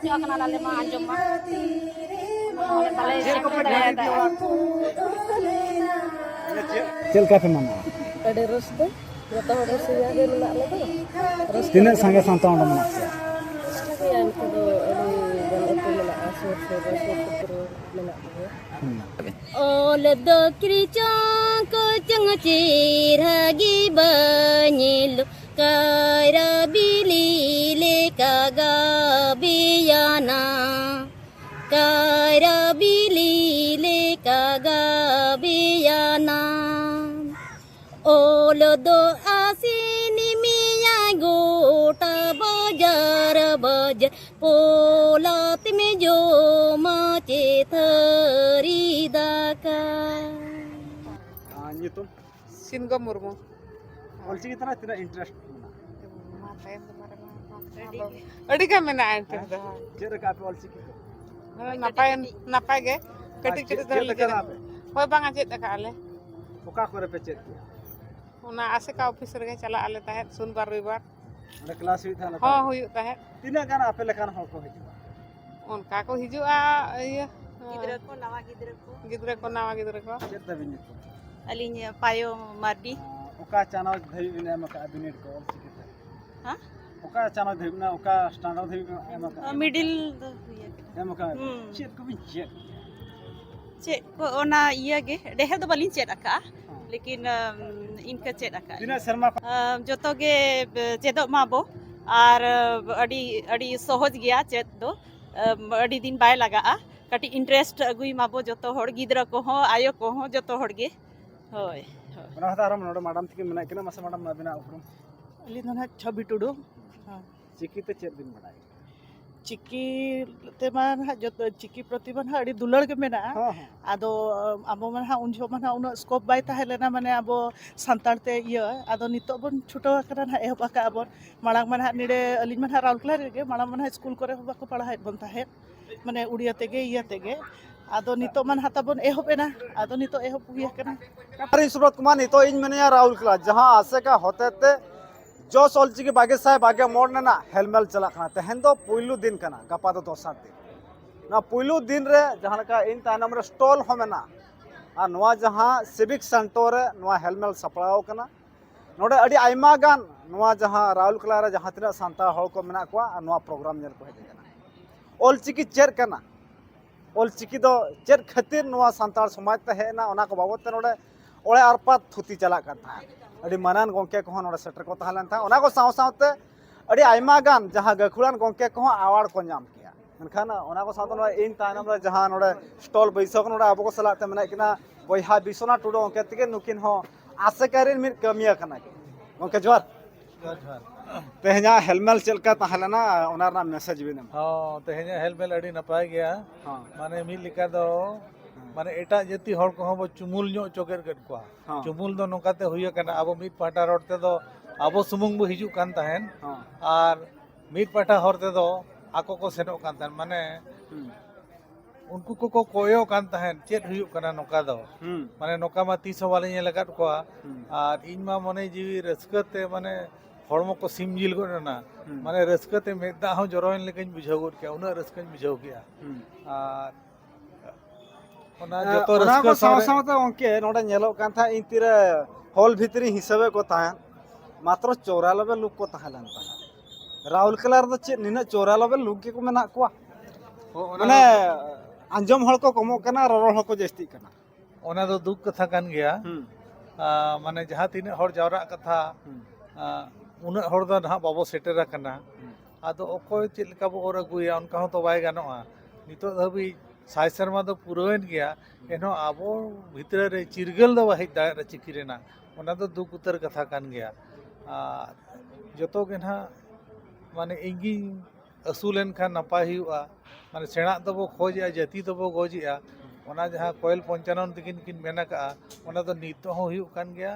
ᱦᱚᱪᱚ ᱠᱟᱱᱟ ᱟᱞᱮ ᱢᱟ ᱟᱸᱡᱚᱢ ᱢᱟ ᱚᱱᱟ ᱛᱟᱞᱮ ᱪᱮᱫ ᱠᱚᱯᱮ ᱫᱟᱲᱮᱭᱟᱫᱟ ᱪᱮᱫ ᱞᱮᱠᱟ ᱯᱮ ᱢᱟᱱᱟᱣᱟ? ᱟᱹᱰᱤ ᱨᱟᱹᱥᱠᱟᱹ ᱡᱚᱛᱚ ᱦᱚᱲ ᱨᱟᱹᱥᱠᱟᱹ ᱜᱮ ᱢᱮᱱᱟᱜ ᱞᱮᱫᱚ ᱨᱟᱹᱥᱠᱟᱹ ᱛᱤᱱᱟᱹᱜ ᱨᱮᱜᱮ ᱥᱟᱸᱜᱮ ᱢᱮᱱᱟᱜ ᱥᱟᱱᱛᱟᱲ ᱚᱸᱰᱮ ᱢᱮᱱᱟᱜ ᱯᱮᱭᱟ? ᱞᱮᱭᱟ ᱤᱱᱠᱟᱹ ᱫᱚ ᱟᱹᱰᱤ ᱜᱟᱱ ᱟᱹᱛᱩ ᱢᱮᱱᱟᱜᱼᱟ ᱥᱩᱨ ᱥᱩᱯᱩᱨ ᱢᱮᱱᱟᱜ ᱞᱮᱭᱟ Ol do kricong ko chang chiragi banyilu kaira bili le kagabiyana kaira bili le kagabiyana Ol do asini miya gota bajar bajar polat me jo mache thari daka nyutum Singo Murmu. olchiki tanah tidak interest Adi ka mena interest da. cek leka ape olchiki ko Napai ge. Kati kati cek leka dal. ape Hoy bang acet da ale. oka kore pe cek kiya Una ase ka office rege chala ale tahet sun bar ribar. ᱚᱸᱰᱮ class ᱦᱩᱭᱩᱜ ᱛᱟᱦᱮᱱᱟ Ho huyuk tahet. ᱛᱤᱱᱟᱹᱜ ᱜᱟᱱ ᱟᱯᱮ ᱞᱮᱠᱟᱱ ᱦᱚᱲ ᱠᱚ ᱦᱤᱡᱩᱜᱼᱟ? Unka ko hijua iya. Gidra ko, nawa gidra ko. Gidra ko nawa gidra ko. ᱪᱮᱫ ᱛᱟᱵᱤᱱ ᱧᱩᱛᱩᱢ? Alinya Payo Mardi. ᱚᱠᱟ ᱪᱟᱱᱟᱪ ᱫᱷᱟᱹᱵᱤᱡ ᱵᱤᱱ ᱮᱢ ᱟᱠᱟᱫᱼᱟ ᱵᱤᱱᱤᱰ ᱠᱚ ᱚᱞᱪᱤᱠᱤ ᱛᱮ? Ha? ᱚᱠᱟ ᱪᱟᱱᱟᱪ ᱫᱷᱟᱹᱵᱤᱡ ᱨᱮᱱᱟᱜ ᱚᱠᱟ ᱥᱴᱟᱱᱰᱟᱨᱰ ᱫᱷᱟᱹᱵᱤᱡ ᱵᱤᱱ ᱮᱢ ᱟᱠᱟᱫᱼᱟ? Middle ᱮᱢ ᱟᱠᱟᱫᱼᱟ Hmm. ᱪᱮᱫ ᱠᱚᱵᱤᱱ ᱪᱮᱫ? cek ko ona iya ge. Deher do balin cek aka. Lekin inka cek aka. ᱛᱤᱱᱟᱹᱜ ᱥᱮᱨᱢᱟ Joto ge cedok mabo. Ar adi sohoj gya cek do. Adi din bai lagaa. Kati interest agui mabo joto hor gidra ko ho ayo ko ho joto hor ge. Hoy. ᱚᱱᱟ ᱦᱚᱸ ᱟᱨᱚ ᱱᱚᱰᱮ madam ᱛᱤᱠᱤᱱ ᱢᱮᱱᱟᱜ ᱠᱤᱱᱟ ᱢᱟᱥᱮ madam ᱟᱵᱤᱱᱟᱜ ᱩᱯᱨᱩᱢ ᱟᱹᱞᱤᱧ ᱫᱚ ᱱᱟᱦᱟᱜ ᱪᱷᱚᱵᱤ ᱴᱩᱰᱩ ᱪᱤᱠᱤᱛᱮ ᱪᱮᱫ ᱵᱤᱱ ᱵᱟᱰᱟᱭᱟ? ᱪᱤᱠᱤ ᱛᱮᱢᱟ ᱱᱟᱦᱟᱜ ᱡᱚᱛᱚ ᱪᱤᱠᱤ ᱯᱨᱚᱛᱤ ᱢᱟ ᱱᱟᱦᱟᱜ ᱟᱹᱰᱤ ᱫᱩᱞᱟᱹᱲ ᱜᱮ ᱢᱮᱱᱟᱜᱼᱟ ᱦᱚᱸ ᱦᱚᱸ ᱟᱫᱚ ᱟᱵᱚ ᱢᱟ ᱱᱟᱦᱟᱜ ᱩᱱ ᱡᱚᱦᱚᱜ ᱢᱟ ᱱᱟᱦᱟᱜ ᱩᱱᱟᱹᱜ ᱥᱠᱳᱯ ᱵᱟᱭ ᱛᱟᱦᱮᱸ ᱞᱮᱱᱟ ᱢᱟᱱᱮ ᱟᱵᱚ ᱥᱟᱱᱛᱟᱲ ᱛᱮ ᱤᱭᱟᱹ ᱟᱫᱚ ᱱᱤᱛᱚᱜ ᱵᱚᱱ ᱪᱷᱩᱴᱟᱹᱣ ᱟᱠᱟᱱᱟ ᱱᱟᱦᱟᱜ ᱮᱦᱚᱵ ᱟᱠᱟᱜᱼᱟ ᱵᱚᱱ ᱢᱟᱲᱟᱝ ᱢᱟ ᱱᱟᱦᱟᱜ ᱱᱤᱰᱮ ᱟᱹᱞᱤᱧ ᱢᱟ ᱱᱟᱦᱟᱜ ᱨᱟᱩᱨᱠᱮᱞᱟ ᱨᱮᱜᱮ ᱢᱟᱲᱟᱝ ᱢᱟ ᱱᱟᱦᱟᱜ ᱥᱠᱩᱞ ᱠᱚᱨᱮ ᱦᱚᱸ ᱵᱟᱠᱚ ᱯᱟᱲᱦᱟᱣᱮᱫ ᱵᱚᱱ ᱛᱟᱦᱮᱸᱫ ᱢᱟᱱᱮ ᱩᱲᱤᱭᱟ ᱛᱮᱜᱮ ᱤᱭᱟᱹ ᱛᱮᱜᱮ ᱟᱫᱚ ᱱᱤᱛᱚᱜ ᱢᱟ ᱱᱟᱦᱟᱜ ᱛᱟᱵᱚᱱ ᱮᱦᱚᱵ ᱮᱱᱟ ᱟᱫᱚ ᱱᱤᱛᱚᱜ ᱮᱦᱚᱵ ᱦᱩᱭ ᱟᱠᱟᱱᱟ हमारी सुब्रत कुमार नितो इन मनिया राहुल क्लास जहां आसे का होते ते जो सोलची बागे साहेब बागे मोड़ ना हेलमेल चला तेहन दो पुइलू दिन कना गपा दो दोसर दिन ना पुइलू दिन रे जहां का इन तानम रे स्टॉल हो मेना आ नवा जहां सिविक सेंटर रे नवा हेलमेल सपड़ाव कना नोडे अडी आइमा गान नवा जहां राहुल क्लास रे जहां तिना सांता हड़ को मेना को नवा प्रोग्राम नेल को हेज कना ओलचिकी चेर कना ओलचिकी दो चेर खातिर नवा सांतार समाज ते हेना ओना को बाबत नोडे ओले आरपात थुती चला करता अड़ी मानान गोंके को नोडे सेटर को तहलन था ओना को साव सावते अड़ी आइमा गान जहां गखुड़ान गोंके को आवाड़ को नाम किया मनखान ओना को सावते नोडे इन तायनम रे जहां नोडे स्टॉल बैसक नोडे आबो को सलाते मने किना बयहा बिसोना टुडो गोंके तिके नुकिन हो आसेकारिन मिर कमिया कना गोंके जोर तेहना हेलमेल चलका तहलना ओना ना मैसेज बिनम हाँ तेहना हेलमेल अड़ी नपाय गया माने मिल लिका दो माने एटा जति हड़ को बो चुमुल ᱧᱚᱜ चोकेर कट को चुमुल दो नोकाते हुई कना आबो मिट पाटा रोड ते दो आबो सुमुंग बो हिजु कान तहन आर मिट पाटा हर ते दो आको को सेनो कान तहन माने उनको को कोयो कान तहन चेत हुई कना नोका दो माने नोका मा 30 वाले ने लगात को आर इन मा मने जीवी रस्कते माने हड़मो को सिमजिल गोना माने रस्कते मेदा हो जरोइन लेकिन बुझाव गोद के उना रस्कन बुझाव गया आर ओना जतो रस्का सावते ओंके नोडे नेलो कान था इंतिरे हॉल भितरी हिसाबे को ताहन मात्र 94 लोग को ताहलन ता राहुल कलर दो चे निना 94 लोग के को मेना को माने अंजम हड़ को कमो कना रोरो हड़ को जस्ती कना ओना दो दुख कथा कान गया माने जहां तीन हड़ जावरा कथा उना हड़ दो ना बाबो सेटर कना आदो ओकोय चेल का बो और अगुया उनका हो तो बाय गानोआ नितो धबी साय शर्मा दो पुरोइन गया एनो आबो भितर रे चिरगल दो बाहि दा चिकी रेना ओना दो दुख उतर कथा कान गया जतो के ना माने इंगी असुलेन खान नपाय हुआ माने सेणा दो बो खोजिया जाति दो बो गोजिया ओना जहां कोयल पंचानन तकिन किन मेना का ओना दो नितो हो हुई कान गया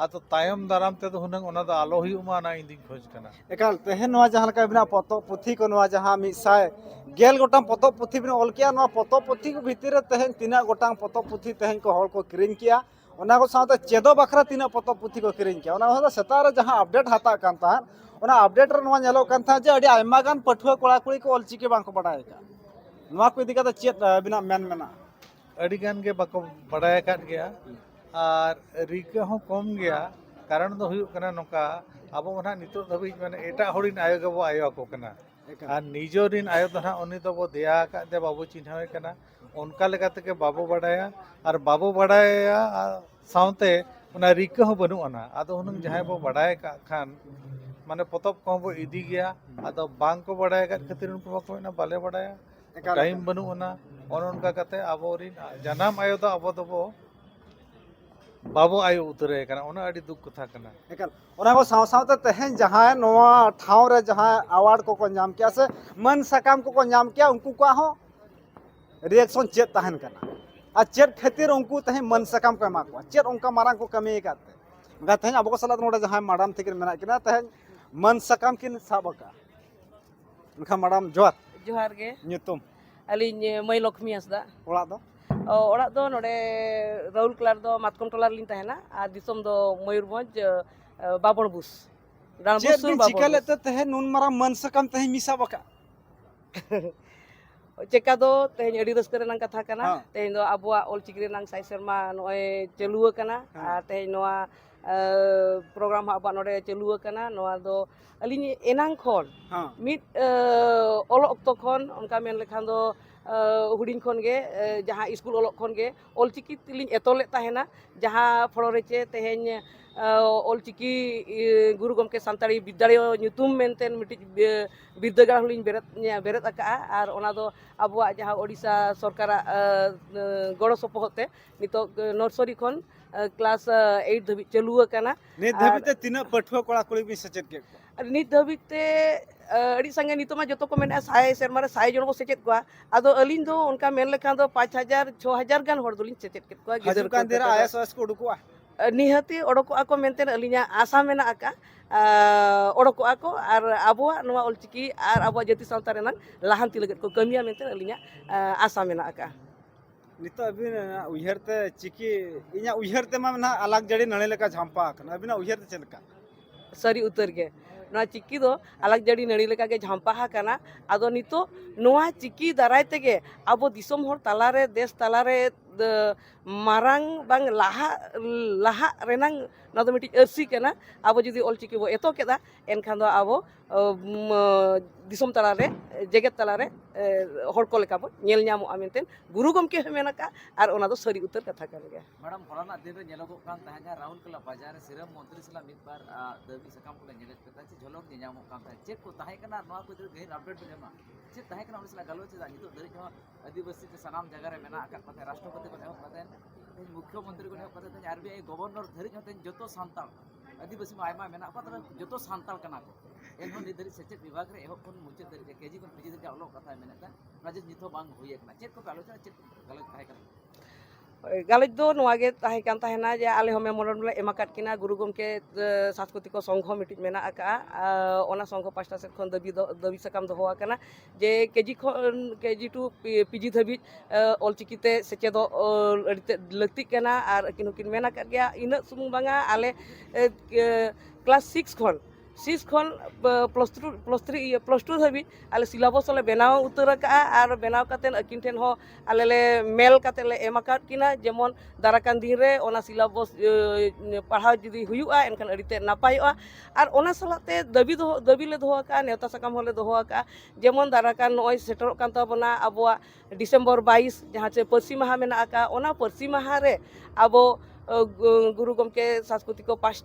आतो तायम दाराम ते दो हुनंग ओना दो आलो हुई मा ना इंदिन खोज कना एकाल तेहन नवा जहां का बिना पतो पुथी को नवा जहां मिसाय गेल गोटांग पतो पुथी बिन ऑल किया नवा पतो पुथी को भीतर तेहन तीना गोटांग पतो पुथी तेहन को हड़ को क्रीन किया ओना को साथ चेदो बखरा तीना पतब पुथी को किरिंग के ओना हो सेता रे जहां अपडेट हाता कान ता ओना अपडेट रे नवा नेलो कान था जे अडी आयमा गान पठुआ कोड़ा कुड़ी को ऑलचिकी बांग को बडाय का नवा को इदी का चेत बिना मेन मेना अड़ी गान के बाको बड़ाय काट गया और रिका हो कम गया कारण दो हुयुग कना नोका अब ना नितो धबी माने एटा होरिन आयो के बो आयो को कना और निजोरिन आयो तो ना उनी तो बो दया का दे बाबू चिन्हावे कना उनका लेका तके बाबू बड़ाया और बाबू बड़ाया साउते उना रिका हो बनु अना आदो हुनुंग जहां बो बड़ाय का खान माने पतब को बो इदी गया आदो बांग को बड़ाय का खतिर उनको को ना बाले बड़ाया टाइम बनु अना और उनका कते आबोरिन जनाम आयो तो अब तो बो बाबू आयो उतरे कना ओना अडी दुख कथा कना एकल ओना को साव साव ते तहन जहां नवा ठाव रे जहां अवार्ड को नाम किया से मन सकाम को नाम किया उनको को हो रिएक्शन चेत तहन कना आ चेत खातिर उनको तहन मन सकाम को मा को चेत उनका मारंग को कमी काते गा तहन अब को सलात नोडे जहां मैडम थिकर मेना किना तहन मन सकाम किन साबका उनका मैडम जोहार गे nyutum अलिन मई लक्ष्मी हसदा ओला दो ओड़ा दो नोडे राउल कलर दो मातकम टोला लिन तहना आ दिसम दो मयूरभंज बाबन बुस चेत डानबुसुर भी चिकले ते तहन नुन मारा मन सकाम तहन मिसा बका चेका दो तेहन अड़ी रस्क रेनांग कथा कना हाँ। तेहन दो अबुआ ऑलचिकी रेनांग साई शर्मा नोए चलुआ कना हाँ। आ तेहन नोआ प्रोग्राम अबा नोडे चलुआ कना नोआ दो अलिन एनांग खोन हां मिट ओलो ऑक्तो खोन उनका मेन लेखान दो हुडिन खोन गे जहां स्कूल ओलो खोन गे ऑलचिकी तिलिन एतोले ताहेना जहां फलोरेचे तेहन ऑलचिकी गुरु गमके सानताड़ी विद्यालय ᱧᱩᱛᱩᱢ मेनतेन मिटि बिरदागार हलिन बेरेत आका आर ओना दो अबुआ जहां ओडिशा सरकार गड़ो सपोहते नितो नर्सरी खोन क्लास 8 धबि चलुआ कना ने धबिते तिना पठुआ कोड़ा कुड़ी भी सचेत के नित धबिते अड़ी संगे नितो मा जतो को मेना साय शर्मा रे साय जण को सेचेत को आदो अलिन दो उनका मेन लेखान दो 5000 6000 गान हर दोलिन सेचेत के को हजू कान देरा आईएसएस को उडुकुआ निहती ओडको आको मेनतेन अलिना आशा मेना आका ओडको आको आर अबुआ नवा ऑलचिकी आर अबुआ जाति सावता रेना लाहांति लगत को कमिया मेनतेन अलिना आशा मेना आका नितो अबिन उयहरते चिकी इना उयहरते मा ना अलग जड़ी नळे लेका झांपा कना अबिना उयहरते चलका सरी उतर के नवा चिकी दो अलग जड़ी नड़ी लेका के झांपा कना आदो नितो नवा चिकी दाराय तेगे अबो दिसोम हर तालारे देश तालारे मारांग बांग लाहा लाहा रेनांग ना दो मिटी अर्सी कना अबो जुदी ऑलचिकी बो एतो केदा एनखान दो अबो दिसोम तालारे जेगेत तालारे हर को लेका बो नेल ᱧᱟᱢᱚᱜ आमेनतेन गुरु गमके मेनाका आर ओना दो सरी उतर कथा कान गे मैडम होलाना दिन रे नेलोगो कान ताहेगा राहुल कला बाजार सिरम मंत्री सला मिद बार दबी सकाम को नेले कता चे झलक ने ᱧᱟᱢᱚᱜ कान ता चेक को ताहे कना नवा को गहिर अपडेट बेमा चे ताहे कना उनसला गलोच जा नितो दरि जो आदिवासी के सनाम जगह रे मेना आका पते राष्ट्रपति को नेहो पते मुख्यमंत्री को नेहो पते आरबीआई गवर्नर धरि जते जतो सांताल आदिवासी मा आयमा मेना पते जतो सांताल कना को एनो निधरि सेचेत विभाग रे एहो कोन मुचे दरि केजी कोन पीजी दरि अलो कथा मेना राजे नितो बांग होय कना चेक को आलोचना चेक गलत ताहे कना गालज दो नवागे ताहे कान ताहेना जे आले हम मेमोरेंडम ले एमाकाट किना गुरु गमके सांस्कृतिक संघ मिटिज मेना आका ओना संघ पास्टा से खन दबी सकाम दो होआ कना जे केजी टू पीजी धबी ऑलचिकीते सेचेदो अडिते लक्ति कना आर किन मेना का गया इन सुमुंग बांगा आले क्लास 6 खन 6 खन प्लस 2 धबी आले सिलेबस ले बनाव उतर का आर बनाव कातेन अकिन ठेन हो आले ले मेल काते ले एमाकाट किना जेमन दाराकान दिन रे ओना सिलेबस पढ़ाव जुदी हुयुआ एनखान अडिते नापायोआ आर ओना सलाते दबी ले दोहो का नेवता सकाम होले दोहो का जेमन दाराकान नय सेटरो कान ताबोना अबुआ डिसेम्बर 22 जहां चे परसी माहा मेना का ओना परसी माहा रे अबो गुरु गमके सांस्कृतिक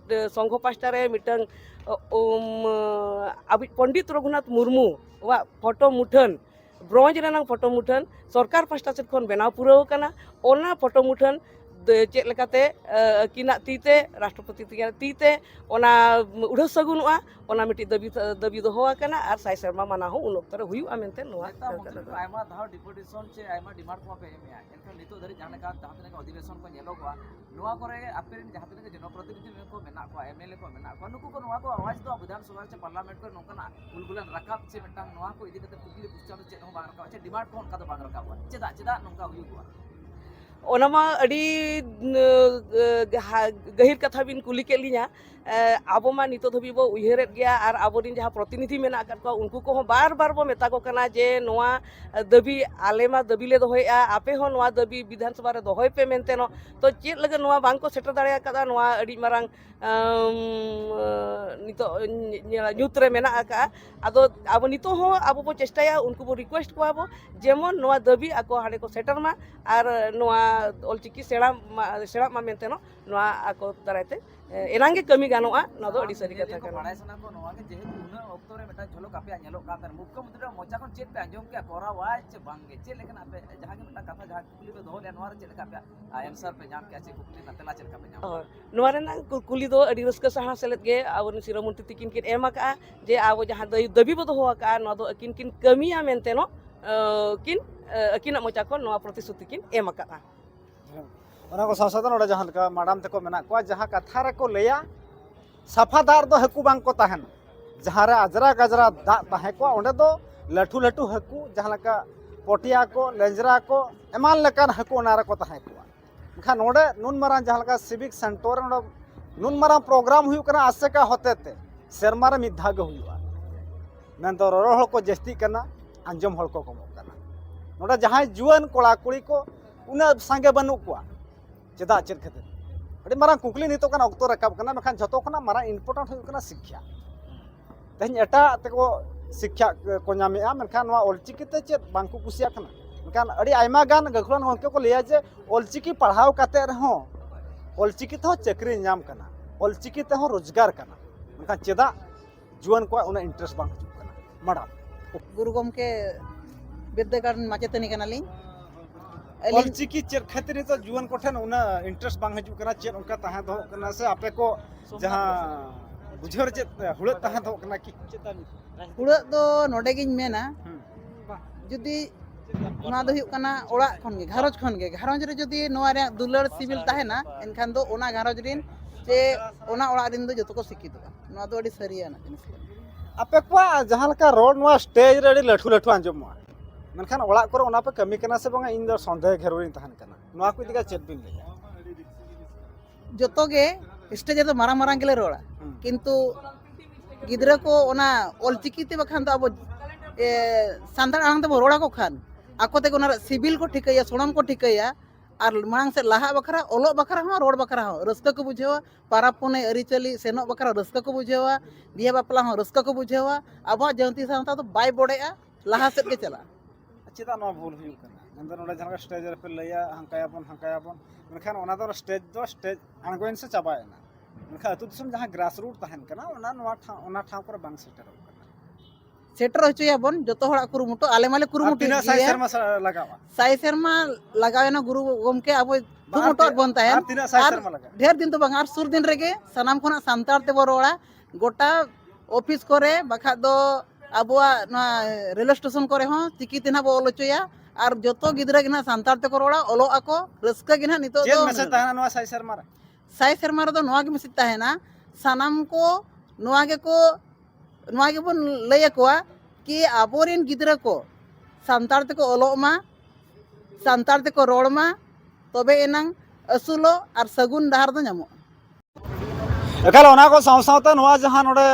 संघ पास्टा रे मिटंग अभी पंडित रघुनाथ मुर्मू वा फोटो मुठन ब्रॉन्ज रेनांग फोटो मुठन सरकार पास्टा से खन बनाव पुराव कना ओना फोटो मुठन चेक लेकाते किना तीते राष्ट्रपति तीते ओना उड़ा सगुनवा ओना मिटी दबी दोहोआ कना आर साई शर्मा माना हो उन ओक्तरे हुयुआ मेनते नोआ आयमा धाव डिपुटेशन से आयमा डिमांड को पे एमिया एनका नितो धरि जाने का जहां का अधिवेशन को नेलोगवा नोआ करे आपेरिन जहां तने जनप्रतिनिधि को मेना को एमएलए को मेना को नुकु को नोआ को आवाज दो विधानसभा से पार्लियामेंट को नोकना उलगुलन रकाब से मिटांग नोआ को इदी कते कुकली पुछा चेत हो बांग रका डिमांड को उनका तो बांग रका चेदा नोका हुयुआ ᱚᱱᱟ ᱢᱟ ᱟᱹᱰᱤ ᱜᱟᱹᱦᱤᱨ ᱠᱟᱛᱷᱟ ᱵᱤᱱ ᱠᱩᱞᱤ ᱠᱮᱫ ᱞᱤᱧᱟ ᱟᱵᱚ ᱢᱟ ᱱᱤᱛᱚᱜ ᱫᱷᱟᱹᱵᱤᱡ ᱵᱚ ᱩᱭᱦᱟᱹᱨᱮᱫ ᱜᱮᱭᱟ ᱟᱨ ᱟᱵᱚᱨᱮᱱ ᱡᱟᱦᱟᱸ ᱯᱨᱚᱛᱤᱱᱤᱫᱷᱤ ᱢᱮᱱᱟᱜ ᱟᱠᱟᱫ ᱠᱚᱣᱟ ᱩᱱᱠᱩ ᱠᱚᱦᱚᱸ ᱵᱟᱨ ᱵᱟᱨ ᱵᱚ ᱢᱮᱛᱟ ᱠᱚ ᱠᱟᱱᱟ ᱡᱮ ᱱᱚᱣᱟ ᱫᱟᱹᱵᱤ ᱟᱞᱮ ᱢᱟ ᱫᱟᱹᱵᱤ ᱞᱮ ᱫᱚᱦᱚᱭᱮᱫᱼᱟ ᱟᱯᱮ ᱦᱚᱸ ᱱᱚᱣᱟ ᱫᱟᱹᱵᱤ ᱵᱤᱫᱷᱟᱱ ᱥᱚᱵᱷᱟ ᱨᱮ ᱫᱚᱦᱚᱭ ᱯᱮ ᱢᱮᱱᱛᱮ ᱛᱚ ᱪᱮᱫ ᱞᱟᱹᱜᱤᱫ ᱱᱚᱣᱟ ᱵᱟᱝᱠᱚ ᱥᱮᱴᱮᱨ ᱫᱟᱲᱮ ᱟᱠᱟᱫᱟ ᱱᱚᱣᱟ ᱟᱹᱰᱤ ᱢᱟᱨᱟᱝ ᱱᱤᱛᱚᱜ ᱧᱩᱛ ᱨᱮ ᱢᱮᱱᱟᱜ ᱟᱠᱟᱫᱼᱟ ᱟᱫᱚ ᱟᱵᱚ ᱱᱤᱛᱚᱜ ᱦᱚᱸ ᱟᱵᱚ ᱵᱚ ᱪᱮᱥᱴᱟᱭᱟ ᱩᱱᱠᱩ ᱵᱚ ᱨᱤᱠᱳᱭᱮᱥᱴ ᱠᱚᱣᱟ ᱵᱚ ᱡᱮᱢᱚᱱ ᱱᱚᱣᱟ ᱫᱟᱹᱵᱤ ᱟᱠᱚ ᱦᱟᱸᱰᱮ ᱠᱚ ᱥᱮᱴᱮᱨ ᱢᱟ ᱟᱨ ᱱᱚᱣᱟ ᱚᱞᱪᱤᱠᱤ ᱥᱮᱬᱟᱜ ᱢᱟ ᱢᱮᱱᱛᱮ ᱱᱚᱣᱟ ᱟᱠᱚ ᱫᱟᱨᱟᱭᱛᱮ ᱮᱱᱟᱝ ᱜᱮ ᱠᱟᱹᱢᱤ ᱜᱟᱱᱚᱜᱼᱟ ᱱᱚᱣᱟ ᱫᱚ ᱟᱹᱰᱤ ᱥᱟᱹᱨᱤ ᱠᱟᱛᱷᱟ ᱠᱟᱱᱟ ᱵᱟᱲᱟᱭ ᱥᱟᱱᱟ ᱠᱚ ᱱᱚᱣᱟ ᱜᱮ ᱡᱮᱦᱮᱛᱩ ᱩᱱᱟᱹᱜ ᱚᱠᱛᱚ ᱨᱮ ᱢᱤᱫᱴᱟᱝ ᱡᱷᱚᱞᱚᱠ ᱟᱯᱮᱭᱟᱜ ᱧᱮᱞᱚᱜ ᱠᱟᱱ ᱛᱟᱦᱮᱸ ᱢᱩᱠᱷᱚᱢᱚᱱᱛᱨᱤ ᱢᱚᱪᱟ ᱠᱷᱚᱱ ᱪᱮᱫ ᱯᱮ ᱟᱸᱡᱚᱢ ᱠᱮᱜᱼᱟ ᱠᱚᱨᱟᱣᱟᱭ ᱪᱮ ᱵᱟᱝᱜᱮ ᱪᱮᱫ ᱞᱮᱠᱟᱱᱟᱜ ᱟᱯᱮ ᱡᱟᱦᱟᱸ ᱜᱮ ᱢᱤᱫᱴᱟᱝ ᱠᱟᱛᱷᱟ ᱡᱟᱦᱟᱸ ᱠᱩᱠᱞᱤ ᱯᱮ ᱫᱚᱦᱚ ᱞᱮᱜᱼᱟ ᱱᱚᱣᱟ ᱨᱮ ᱪᱮᱫ ᱞᱮᱠᱟ ᱟᱯᱮᱭᱟᱜ ᱮᱱᱥᱟᱨ ᱯᱮ ᱧᱟᱢ ᱠᱮᱜᱼᱟ ᱪᱮ ᱠᱩᱠᱞᱤ ᱨᱮᱱᱟᱜ ᱛᱮᱞᱟ ᱪᱮᱫ ᱞᱮᱠᱟ ᱯᱮ ᱧᱟᱢ ᱠᱮᱜᱼᱟ? ᱱᱚᱣᱟ ᱨᱮᱱᱟᱜ ᱠᱩᱠᱞᱤ ᱫᱚ ᱟᱹᱰᱤ ᱨᱟᱹᱥᱠᱟᱹ ᱥᱟᱦᱟ ᱥᱮᱞᱮᱫ ᱜᱮ ᱟᱵᱚᱨᱮᱱ ᱥᱤᱨᱟᱹ ᱢᱚᱱᱛᱨᱤ ᱛᱤᱠᱤᱱ ᱠᱤᱱ ᱮᱢ ᱟᱠᱟᱜᱼᱟ ᱡᱮ ᱟᱵᱚ ᱡᱟᱦᱟᱸ ᱫᱟᱹᱵᱤ ᱵᱚ ᱫᱚᱦᱚ ᱟᱠᱟᱜᱼᱟ ᱱᱚᱣᱟ ᱫᱚ ᱟᱹᱠᱤᱱ ᱠᱤᱱ ᱠᱟᱹᱢᱤᱭᱟ ᱢᱮᱱᱛᱮ ᱟᱹᱠᱤᱱᱟᱜ ᱢᱚᱪᱟ ᱠᱷᱚᱱ ᱱᱚᱣᱟ ᱯᱨᱚᱛᱤশ্ᱨᱩᱛᱤ ᱠᱤᱱ ᱮᱢ ᱟᱠᱟᱜᱼᱟ ᱚᱱᱟ ᱠᱚ ᱥᱟᱶ ᱥᱟᱶᱛᱮ ᱱᱚᱰᱮ ᱡᱟᱦᱟᱸ ᱞᱮᱠᱟ ᱢᱟᱰᱟᱢ ᱛᱮᱠᱚ ᱢᱮᱱᱟᱜ ᱠᱚᱣᱟ ᱡᱟᱦᱟᱸ ᱠᱟᱛᱷᱟ ᱨᱮᱠᱚ ᱞᱟᱹᱭᱟ ᱥᱟᱯᱷᱟ ᱫᱟᱜ ᱨᱮᱫᱚ ᱦᱟᱹᱠᱩ ᱵᱟᱝ ᱠᱚ ᱛᱟᱦᱮᱱᱟ ᱡᱟᱦᱟᱸ ᱨᱮ ᱟᱡᱨᱟ ᱜᱟᱡᱨᱟ ᱫᱟᱜ ᱛᱟᱦᱮᱸ ᱠᱚᱜᱼᱟ ᱚᱸᱰᱮ ᱫᱚ ᱞᱟᱹᱴᱩ ᱞᱟᱹᱴᱩ ᱦᱟᱹᱠᱩ ᱡᱟᱦᱟᱸ ᱞᱮᱠᱟ ᱯᱚᱴᱤᱭᱟ ko ᱞᱮᱸᱡᱨᱟ ko ᱮᱢᱟᱱ ᱞᱮᱠᱟᱱ ᱦᱟᱹᱠᱩ ᱚᱱᱟ ᱨᱮᱠᱚ ᱛᱟᱦᱮᱸ ᱠᱚᱜᱼᱟ ᱮᱱᱠᱷᱟन ᱱᱚᱰᱮ ᱱᱩᱱ ᱢᱟᱨᱟᱝ ᱡᱟᱦᱟᱸ ᱞᱮᱠᱟ ᱥᱤᱵᱤᱠ ᱥᱮᱱᱴᱟᱨ ᱱᱚᱰᱮ ᱱᱩᱱ ᱢᱟᱨᱟᱝ ᱯᱨᱳᱜᱨᱟᱢ ᱦᱩᱭᱩᱜ ᱠᱟᱱᱟ ᱟᱥᱮᱠᱟ ᱦᱚᱛᱮᱛᱮ ᱥᱮᱨᱢᱟ ᱨᱮ ᱢᱤᱫ ᱫᱷᱟᱣ ᱜᱮ ᱦᱩᱭᱩᱜᱼᱟ ᱢᱮᱱᱫᱚ ᱨᱚᱨᱚᱲ ᱦᱚᱲ ᱠᱚ ᱡᱟᱹᱥᱛᱤᱜ ᱠᱟᱱᱟ ᱟᱸᱡᱚᱢ ᱦᱚᱲ ᱠᱚ ᱠᱚᱢᱚᱜ ᱠᱟᱱᱟ ᱱᱚᱰᱮ ᱡᱟᱦᱟᱸᱭ ᱡᱩᱣᱟᱹᱱ ᱠᱚᱲᱟ ᱠᱩᱲᱤ ko ᱩᱱᱟᱹᱜ ᱥᱟᱸᱜᱮ ᱵᱟᱹᱱᱩᱜ ᱠᱚᱣᱟ ᱪᱮᱫᱟᱜ ᱪᱮᱫ ᱠᱷᱟᱹᱛᱤᱨ ᱟᱹᱰᱤ ᱢᱟᱨᱟᱝ ᱠᱩᱠᱞᱤ ᱱᱤᱛᱚᱜ ᱠᱟᱱᱟ ᱚᱠᱛᱚ ᱨᱟᱠᱟᱵ ᱠᱟᱱᱟ ᱢᱮᱱᱠᱷᱟᱱ ᱡᱷᱚᱛᱚ ᱠᱷᱚᱱᱟᱜ ᱢᱟᱨᱟᱝ ᱤᱢᱯᱚᱨᱴᱮᱱᱴ ᱦᱩᱭᱩᱜ ᱠᱟᱱᱟ ᱥᱤᱠᱠᱷᱟ ᱛᱮᱦᱮᱧ ᱮᱴᱟᱜ ᱛᱮᱠᱚ ᱥᱤᱠᱠᱷᱟ ko ᱧᱟᱢᱮᱜᱼᱟ ᱢᱮᱱᱠᱷᱟन ᱱᱚᱣᱟ ᱚᱞᱪᱤᱠᱤᱛᱮ ᱪᱮᱫ ᱵᱟᱝᱠᱚ ᱠᱩᱥᱤᱭᱟᱜ ᱠᱟᱱᱟ ᱢᱮᱱᱠᱷᱟन ᱟᱹᱰᱤ ᱟᱭᱢᱟ ᱜᱟᱱ ᱜᱟᱹᱠᱷᱩᱲᱟᱱ ᱜᱚᱢᱠᱮ ᱠᱚ ᱞᱟᱹᱭᱟ ᱡᱮ ᱚᱞᱪᱤᱠᱤ ᱯᱟᱲᱦᱟᱣ ᱠᱟᱛᱮ ᱨᱮᱦᱚᱸ ᱚᱞᱪᱤᱠᱤ ᱛᱮᱦᱚᱸ ᱪᱟᱹᱠᱨᱤ ᱧᱟᱢ ᱠᱟᱱᱟ ᱚᱞᱪᱤᱠᱤ ᱛᱮᱦᱚᱸ ᱨᱳᱡᱽᱜᱟᱨ ᱠᱟᱱᱟ ᱢᱮᱱᱠᱷᱟन ᱪᱮᱫᱟᱜ ᱡᱩᱣᱟᱹᱱ ᱠᱚᱣᱟᱜ ᱩᱱᱟᱹᱜ ᱤᱱᱴᱟᱨᱮᱥᱴ ᱵᱟᱝ ᱦᱤᱡᱩᱜ ᱠᱟᱱᱟ ᱢᱟᱰᱟᱢ गुरु गमके बिरदाᱹᱜᱟᱲ माचेतनी कनालिंग ᱚᱞᱪᱤᱠᱤ ᱪᱮᱫ ᱠᱷᱟᱹᱛᱤᱨ ᱱᱤᱛᱚᱜ ᱡᱩᱣᱟᱹᱱ ᱠᱚᱴᱷᱮᱱ ᱩᱱᱟᱹᱜ ᱤᱱᱴᱟᱨᱮᱥᱴ ᱵᱟᱝ ᱦᱤᱡᱩᱜ ᱠᱟᱱᱟ ᱪᱮᱫ ᱚᱱᱠᱟ ᱛᱟᱦᱮᱸ ᱫᱚᱦᱚᱜ ᱠᱟᱱᱟ ᱥᱮ ᱟᱯᱮ ᱠᱚ ᱡᱟᱦᱟᱸ ᱵᱩᱡᱷᱟᱹᱣ ᱨᱮ ᱪᱮᱫ ᱦᱩᱲᱟᱹᱜ ᱛᱟᱦᱮᱸ ᱫᱚᱦᱚᱜ ᱠᱟᱱᱟ ᱠᱤ हुड़ाᱹᱜ दो नोडे गिन मेना जुदी नोआ दो हुयुग कना ओड़ा खन गे घारोज रे जुदी नोआ रे दुलार सिविल ताहेना एनखान दो ओना घारोज रिन जे ओना ओड़ा रिन दो जतो को शिक्षितोगा नोआ दो अडी सरियाना जिनिस ᱟᱯᱮ ᱠᱚᱣᱟᱜ ᱡᱟᱦᱟᱸ ᱞᱮᱠᱟ ᱨᱚᱲ ᱱᱚᱣᱟ ᱥᱴᱮᱡ ᱨᱮ ᱟᱹᱰᱤ ᱞᱟᱹᱴᱩ ᱞᱟᱹᱴᱩ ᱟᱸᱡᱚᱢᱚᱜᱼᱟ ᱢᱮᱱᱠᱷᱟन ᱚᱲᱟᱜ ᱠᱚᱨᱮ ᱚᱱᱟ ᱯᱮ ᱠᱟᱹᱢᱤ ᱠᱟᱱᱟ ᱥᱮ ᱵᱟᱝᱟ ᱤᱧ ᱫᱚ ᱥᱚᱱᱫᱮᱦ ᱜᱷᱮᱨᱚᱨᱤᱧ ᱛᱟᱦᱮᱱ ᱠᱟᱱᱟ ᱱᱚᱣᱟ ᱠᱚ ᱤᱫᱤ ᱠᱟᱛᱮ ᱪᱮᱫ ᱵᱤᱱ ᱞᱟᱹᱭᱟ जतो गे स्टेज रे मारांग मारांग गेले रोड़ा किंतु गिद्रा को ओना ऑलचिकी ते बखान दो अब सांताड़ आंग ते रोड़ा को खान आको ते ओना सिविल को ठिकैया सोनम को ठिकैया और मांग से लाहा बखरा ओलो बखरा हो रोड बखरा हो रस्का को बुझेवा पारा पुने अरिचली सेनो बखरा रस्का को बुझेवा बिया बापला हो रस्का को बुझेवा अब जंती सांता तो बाय बोड़ेया लाहा सेट के चला ᱪᱮᱫᱟᱜ ᱱᱚᱣᱟ ᱵᱷᱩᱞ ᱦᱩᱭᱩᱜ ᱠᱟᱱᱟ ᱢᱮᱱᱫᱚ ᱱᱚᱰᱮ ᱡᱟᱦᱟᱸ ᱥᱴᱮᱡ ᱨᱮᱯᱮ ᱞᱟᱹᱭᱟ ᱦᱟᱝᱠᱟᱭᱟᱵᱚᱱ ᱢᱮᱱᱠᱷᱟन ᱚᱱᱟ ᱫᱚ ᱥᱴᱮᱡ ᱟᱬᱜᱚᱭᱮᱱ ᱥᱮ ᱪᱟᱵᱟᱭᱮᱱᱟ ᱢᱮᱱᱠᱷᱟन ᱟᱹᱛᱩ ᱫᱤᱥᱚᱢ ᱡᱟᱦᱟᱸ ᱜᱨᱟᱥ ᱨᱩᱴ ᱛᱟᱦᱮᱱ ᱠᱟᱱᱟ ᱚᱱᱟ ᱴᱷᱟᱶ ᱠᱚᱨᱮ ᱵᱟᱝ ᱥᱮᱴᱮᱨᱚᱜ ᱠᱟᱱᱟ सेटर होचोया बोन जतो हड़ा कुरुमुटो आले माले कुरुमुटो ᱛᱤᱱᱟᱹᱜ ᱥᱟᱭ ᱥᱮᱨᱢᱟ ᱞᱟᱜᱟᱣᱟ साई शर्मा लगावेना गुरु गमके अब कुरुमुटो बोन ताहेन ᱟᱨ ᱛᱤᱱᱟᱹᱜ ᱥᱟᱭ ᱥᱮᱨᱢᱟ ᱞᱟᱜᱟᱜᱼᱟ ढेर दिन तो बांगार सुर दिन रेगे सनाम खोना सांतार ते बरोड़ा गोटा ऑफिस करे बखा दो अबुआ रेलवे स्टेशन करे हो चिकी तिना बो ओलोचोया और जतो गिदरा गिना सांतार ते रोड़ा ओलो आको रस्का गिना नितो ᱪᱮᱫ दो ᱢᱮᱥᱮᱡ ᱛᱟᱦᱮᱱᱟ ᱱᱚᱣᱟ ᱥᱟᱭ ᱥᱮᱨᱢᱟ ᱨᱮ साई शर्मा रे दो नोआ गे मिसित ताहेना सनाम को नोआ गे बोन लय कोआ कि आबोरेन गिदरा को सांतार ते को ओलो मा सांतार ते को रोड़ मा तबे एनांग असुलो और सगुन डाहर दो ᱧᱟᱢᱚᱜᱼᱟ ᱮᱠᱟᱞ ᱚᱱᱟ ᱠᱚ ᱥᱟᱶ ᱥᱟᱶᱛᱮ ᱱᱚᱣᱟ ᱡᱟᱦᱟᱸ ᱱᱚᱰᱮ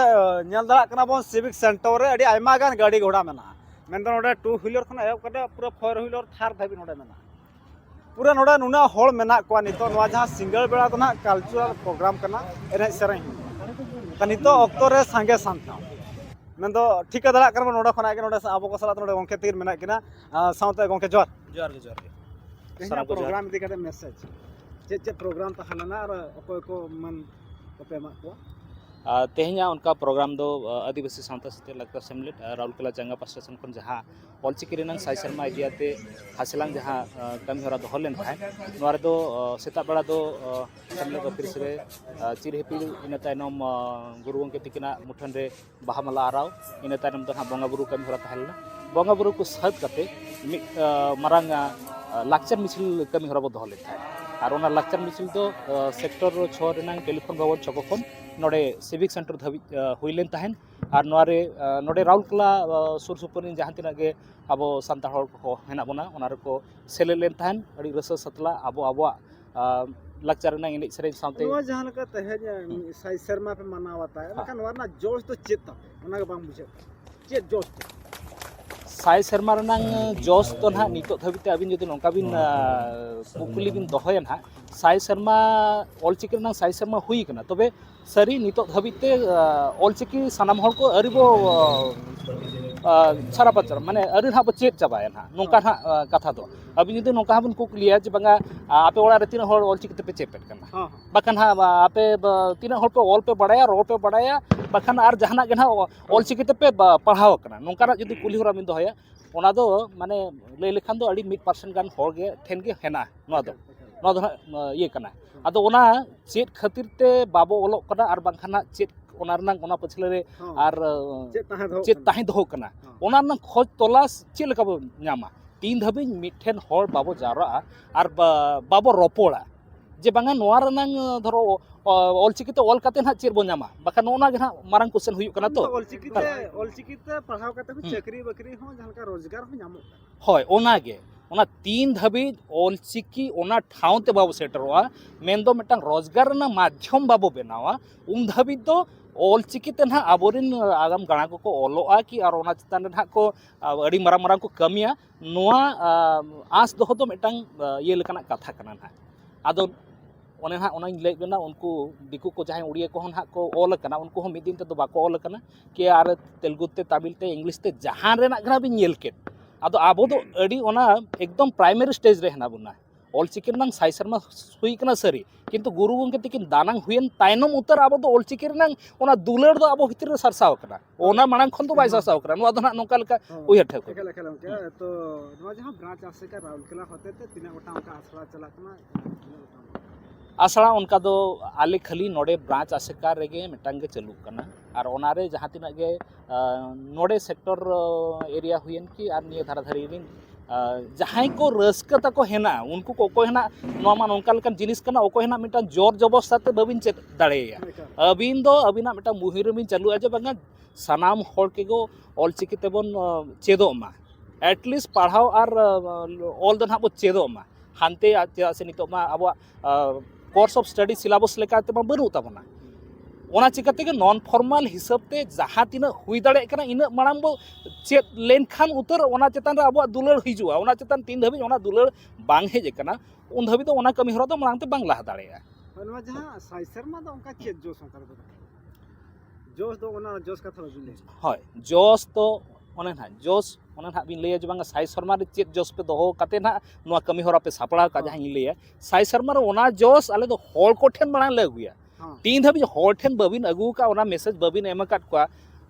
ᱧᱮᱞ ᱫᱟᱲᱮᱭᱟᱜ ᱠᱟᱱᱟ ᱵᱚᱱ ᱥᱤᱵᱤᱠ ᱥᱮᱱᱴᱟᱨ ᱨᱮ ᱟᱹᱰᱤ ᱟᱭᱢᱟ ᱜᱟᱱ ᱜᱟᱹᱰᱤ ᱜᱷᱚᱲᱟ ᱢᱮᱱᱟᱜᱼᱟ ᱢᱮᱱᱫᱚ ᱱᱚᱰᱮ 2 ᱦᱩᱭᱞᱟᱨ ᱠᱷᱚᱱ ᱮᱦᱚᱵ ᱠᱟᱛᱮ ᱯᱩᱨᱟᱹ 4 ᱦᱩᱭᱞᱟᱨ ᱛᱷᱟᱨ ᱫᱷᱟᱹᱵᱤᱡ ᱱᱚᱰᱮ ᱢᱮᱱᱟᱜᱼᱟ ᱯᱩᱨᱟᱹ ᱱᱚᱰᱮ ᱱᱩᱱᱟᱹᱜ ᱦᱚᱲ ᱢᱮᱱᱟᱜ ᱠᱚᱣᱟ ᱱᱤᱛᱚᱜ ᱱᱚᱣᱟ ᱡᱟᱦᱟᱸ ᱥᱤᱸᱜᱟᱹᱲ ᱵᱮᱲᱟ ᱫᱚ ᱱᱟᱦᱟᱜ ᱠᱟᱞᱪᱟᱨᱟᱞ ᱯᱨᱳᱜᱨᱟᱢ ᱠᱟᱱᱟ ᱮᱱᱮᱡ ᱥᱮᱨᱮᱧ ᱦᱩᱭᱩᱜᱼᱟ ᱱᱤᱛᱚᱜ ᱚᱠᱛᱚ ᱨᱮ ᱥᱟᱸᱜᱮ ᱥᱟᱱᱛᱟᱲ ᱢᱮᱱᱫᱚ ᱴᱷᱤᱠᱟᱹ ᱫᱟᱲᱮᱭᱟᱜ ᱠᱟᱱᱟ ᱵᱚᱱ ᱱᱚᱰᱮ ᱠᱷᱚᱱᱟᱜ ᱜᱮ ᱱᱚᱰᱮ ᱟᱵᱚ ᱠᱚ ᱥᱟᱞᱟᱜ ᱱᱚᱰᱮ ᱜᱚᱢᱠᱮ ᱛᱤᱨ ᱢᱮᱱᱟᱜ ᱠᱤᱱᱟ ᱥᱟᱶᱛᱮ ᱜᱚᱢᱠᱮ ᱡᱚᱦᱟᱨ ᱡᱚᱦᱟᱨ ᱜᱮ ᱛᱮᱦᱮᱧᱟᱜ ᱯᱨᱳᱜᱨᱟम ᱤᱫᱤ ᱠᱟᱛᱮ ᱢᱮᱥᱮᱡ ᱪᱮᱫ ᱯᱨᱳᱜᱨᱟम ᱛᱟᱦᱮᱸ ᱞᱮᱱᱟ ᱟᱨ ᱚᱠᱚᱭ ᱠᱚ ᱢᱟᱱ ᱠᱚᱯᱮ ᱮᱢᱟᱜ ᱠᱚᱣᱟ तेहना उनका प्रोग्राम दो आदिवासी सावता सेते लगता सेमलेट राउरकेला चंगापा स्टेशन खन जहाँ ऑलचिकी रेनांग साई शर्मा इदियाते हासिलांग जहाँ कमी हरा दो हलेन थाय नोआरे दो सेता बेड़ा दो सेमलेट ऑफिस रे चिर हेपी इन तायनम गुरु गंके तिकिना मुठन रे बाहा माला आराव इन तायनम दो बंगा बुरु कमी हरा तहलना बंगा बुरु को साथ कते मारांग लाक्चर मिছিল कमी हरा बो दो हलेन थाय और ओना लाक्चर मिছিল दो सेक्टर 6 रेनांग टेलीफोन भवन छको खन नोडे सिविक सेंटर धाबी हुइलेन ताहेन और नोरे नोडे राउरकेला सुर सुपुर जहाँ तिना गे अब सान्ताड़ हर को हेना बना ओना रको सेले लेन ताहेन अड़ी रसा सतला अब आबो लाक्चर रेनांग एनेज सेरेन साउते नवा जहां लका तहेन साई शर्मा पे मनावता है लेकिन वरना जोश तो चेत ओना के बांग बुझे चेत जोश साई शर्मा रेनांग जोश तो ना नितो धाबिते अबिन जदि नोंका बिन कुकुली बिन दोहया ना साई शर्मा ऑलचिकी रेनांग साई शर्मा हुई कना तबे सरी नितो धाबिते ऑलचिकी सनाम हर को अरिबो सारा बच्चा माने अरि ना चेत चाबाय ना नोंका ना कथा दो अबिन जदि नोंका बन कुकुलिया जे बंगा आपे ओड़ा रे तीन हर ऑलचिकी ते पे चेपेट कना बखन हा आपे तीन हर पे ऑल पे बड़ाया रोल पे बड़ाया बखन आर जहाना गे ना ऑलचिकी ते पे पढ़ाव कना नोंका ना जदि कुली हरा बिन दोहया ओना दो माने लay लेखान दो अड़ी 1% गान हर गे ठेन गे हेना नोआ दो ये कना आदो ओना चेत खातिर ते बाबो ओलोक कना आर बांखाना चेत ओना रनांग ओना पछले रे आर चेत ताहे दो कना ओना रनांग खोज तलाश चे लेका बो न्यामा तीन धाबी मिठेन हर बाबो जारा आर बाबो रोपोड़ा जे बांगा नोआ रनांग धरो ऑलचिकी ते ऑल काते ना चेर बो न्यामा बाखा नोना गे ना मारंग क्वेश्चन हुयु कना तो ऑलचिकी ते पढ़ाव काते चाकरी बकरी हो जहां का रोजगार हो न्यामो होय ओना गे ओना तीन धाबी ऑलचिकी ओना ठाउते बाबो सेटरवा मेन दो मिटांग रोजगार ना माध्यम बाबो बेनावा उन धाबी तो ऑलचिकी ते ना आबोरिन आगाम गाणा को ओलोआ कि और ओना चितान ना को अड़ी मारंग मारंग को कमिया नोआ आस दोहो तो मिटांग ये लेकाना कथा कना ना आदो ओने ना ओना लay बेना उनको दिकु को जहां उड़िया को ना को ऑल कना उनको हम मिदिन ते तो बाको ऑल कना के आर तेलुगु ते तमिल ते इंग्लिश ते जहां रेना गना बिन येल के आदो आबो तो अड़ी ओना एकदम प्राइमरी स्टेज रे हेना बुना ऑलचिकी रनांग साई शर्मा हुई कना सरी किंतु गुरु गंके तिकिन दानांग हुयन तायनम उतर आबो तो ऑलचिकी रनांग ओना दुलर दो आबो भितर सरसाव कना ओना मांग खन तो बाय सरसाव कना नो आदो ना नोका लेका उयहर ठेको तो नवा जहां ब्रांच आसे का राउरकेला होते ते तीन गोटा उनका आसरा चला कना आसड़ा उनका दो आले खाली नोडे ब्रांच आसेका रेगे मिटांग गे चलू कना और ओनारे जहां तिना गे नोडे सेक्टर एरिया हुयन की आर निये धारा धारी रिन जहां को रस्का तको हेना उनको को हेना नो मान उनका लेकन जिनिस कना ओको हेना मिटा जोर जबरदस्ती बबिन चेत दाड़ेया अबिन दो अबिना मिटा मुहिर बिन चालू अजे बंगा सनाम हर के गो ऑलचिकी तेबन चेदो मा एटलिस्ट पढ़ाव आर ऑल दो ना बो चेदो मा हानते से नितो मा अब कोर्स ऑफ स्टडी सिलेबस लेकाते मा बनु ताबना ओना चिकाते नॉन फॉर्मल हिसाब ते जहां तिना हुई दाड़े कना इन मांग बो चेत लेन खान उतर ओना चेतान रे अब दुलड़ हिजुआ ओना चेतान तीन धाबी ओना दुलड़ बांग हेज कना उन धाबी तो ओना कमी हरा तो मांग ते बांग लाह दाड़ेया नवा जहां साई शर्मा दो उनका चेत जोश होकर दो जोश दो ओना जोश का थोड़ा जुले होय जोश तो ओने ना जोश ओना ना बिन लेया जे बांगा साई शर्मा रे चेत जोश पे दोहो काते ना नवा कमी हरा पे सापड़ा का जहां लेया साई शर्मा रे ओना जोश आले तो होल कोठेन मांग ले गुया तीन धाबी हर ठेन बबिन अगू का ओना मेसेज बबिन एम काट को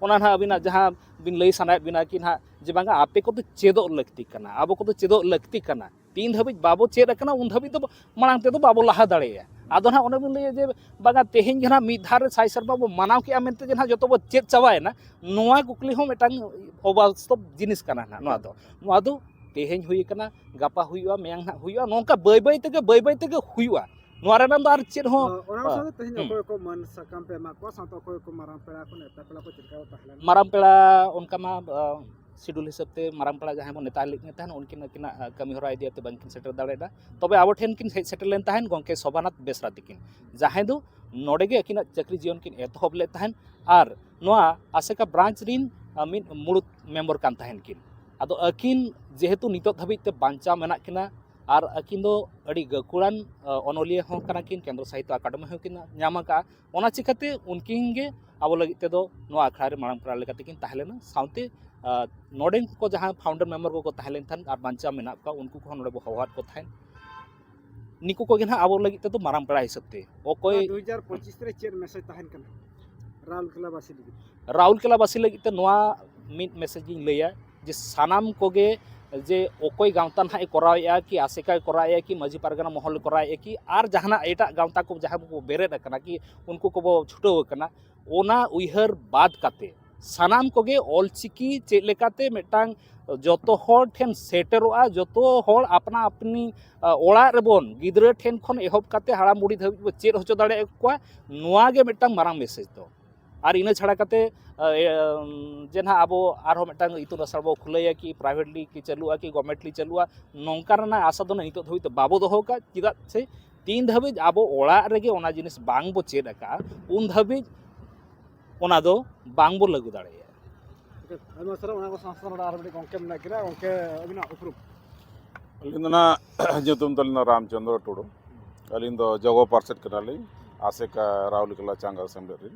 ओना ना अबिना जहां बिन लई सनाय बिना कि ना जे बांगा आपे को तो चेदो लगती कना आबो को तो चेदो लगती कना तीन धाबी बाबो चेद कना उन धाबी तो मांग ते तो बाबो लाहा दाड़ेया आदो ना ओने बिन लई जे बांगा तेहेन जना मिद धार साई शर्मा बो मानाव के मेनते जना जतो बो चेद चावाय ना नोआ कुकली हो मेटांग अवास्तव जिनिस कना ना नोआ दो तेहेन हुई कना गापा हुईवा मेयांग ना हुईवा नोंका बय बय तेगे हुईवा नोरा आर चेद हो ओना साथे तेहेन कोय को मन सकम पे मा को सातो कोय को माराम पेड़ा को नेता पेड़ा को चिरका ताहला माराम पेड़ा उनका मा शेड्यूल हिसाब ते माराम पेड़ा जहां बन नेता लिख नेता उनकिन किना कमी हरा इदियाते बांकिन सेटर दाड़ेदा तबे आबो ठेन किन सेटर लेन ताहन गोंके सोभानाथ बेसरा तिकिन जहां दो नोडे गे किना चाकरी जीवन किन एतहब ले ताहन आर नोआ आसेका ब्रांच रिन मिन मुड़ुत मेंबर कान ताहन किन आदो अकिन जेहेतु नितो धाबी ते बांचा मेना किना और अकिन दो अड़ी गकुड़ान अनोलिया हो कना किन केंद्र साहित्य अकादमी हो किन न्यामा का ओना चिकाते उनकिन गे आबो लगी ते दो नो आखड़ा रे मांग पड़ा लेकाते किन ताहलेना साउते नोडेन को जहां फाउंडर मेंबर को ताहलेन थान आर बांचा मेना का उनको को नोडे बो हवात को थाइन निको को गे ना आबो लगी ते तो मांग पड़ा हिसाब ते ओ कोई 2025 रे चेर मैसेज ताहन कना राउरकेला बासी लगी ते नोआ मिड मैसेज गिन लेया जे सानाम कोगे जे ओकोई गांवता ना कराया कि आसेका कराया कि मजी पारगना महल कराया कि आर जहाना एटा गांवता को जहां को बेरेद कना कि उनको को छुटो कना ओना उइहर बाद काते सानाम कोगे ऑलचिकी चेक लेकाते मिटांग जोतो हर ठेन सेटरोआ जोतो हर अपना अपनी ओड़ा रेबन गिद्रा ठेन खन एहब काते हाड़ा मुड़ी धाबि चेक होचो दाड़े कोआ नोआ गे मिटांग मारांग मेसेज दो और इन छाड़ा काते जे ना अब आरो मिटांग इतुन आसड़ा बो खुलैया कि प्राइवेटली कि चलुआ कि गवर्नमेंटली चलुआ नोंका रना आशा दो नितो धोई तो बाबो दोहो का चिदा से तीन धाबि अब ओड़ा रेगे ओना जिनिस बांग बो चेक अका उन धाबि ओना दो बांग बो लागू दाड़े ᱟᱭᱢᱟ ᱥᱟᱨᱟ ᱚᱱᱟ ᱠᱚ ᱥᱟᱶ ᱟᱨ ᱢᱤᱫᱴᱤᱡ ᱜᱚᱝᱠᱮ ᱢᱮᱱᱟᱜ ᱠᱤᱱᱟ ᱜᱚᱝᱠᱮ ᱟᱹᱵᱤᱱᱟᱜ ᱩᱯᱨᱩᱢ ᱟᱹᱞᱤᱧ ᱫᱚ ᱱᱟᱜ ᱧᱩᱛᱩᱢ ᱛᱟᱹᱞᱤᱧ ᱫᱚ ᱨᱟᱢᱪᱚᱱᱫᱨᱚ ᱴᱩᱰᱩ ᱟᱹᱞᱤᱧ ᱫᱚ ᱡᱚᱜᱚ ᱯᱟᱨᱥᱮᱫ ᱠᱟᱱᱟᱞᱤᱧ ᱟᱥᱮᱠᱟ ᱨᱟᱣᱞᱠᱮᱞᱟ ᱪᱟᱸᱜᱟ ᱥᱮᱢᱞᱮᱫ ᱨᱮ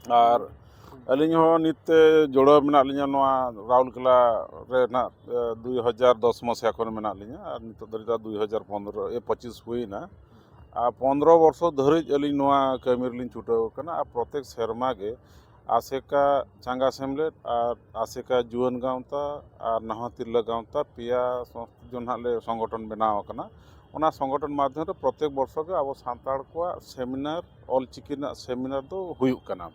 ᱟᱨ ᱟᱹᱞᱤᱧ ᱦᱚᱸ ᱱᱤᱛ ᱡᱚᱲᱟᱣ ᱢᱮᱱᱟᱜ ᱞᱤᱧᱟ ᱱᱚᱣᱟ ᱨᱟᱣᱞᱠᱮᱞᱟ ᱨᱮ ᱱᱟᱜ 2010 ᱢᱟᱥᱤয়া ᱠᱷᱚᱱ ᱢᱮᱱᱟᱜ ᱞᱤᱧᱟ ᱟᱨ ᱱᱤᱛᱚᱜ ᱫᱚ 2025 ᱦᱩᱭᱱᱟ ᱟᱨ 15 ᱵᱚᱨᱥᱚ ᱫᱷᱟᱹᱨᱤᱡ ᱟᱹᱞᱤᱧ ᱱᱚᱣᱟ ᱠᱟᱹᱢᱤ ᱨᱮᱞᱤᱧ ᱪᱷᱩᱴᱟᱹᱣ ᱟᱠᱟᱱᱟ ᱟᱨ ᱯᱨᱚᱛᱮᱠ ᱥᱮᱨᱢᱟ ᱜᱮ आसेका चांगा सेमलेट और आसेका जुआन गांवता और नहा तिरला गांवता पिया जो नाले संगठन बनाव कना ओना संगठन माध्यम रे प्रत्येक वर्ष के अब सानताड़ को सेमिनार ऑलचिकी ना सेमिनार दो हुयुक कना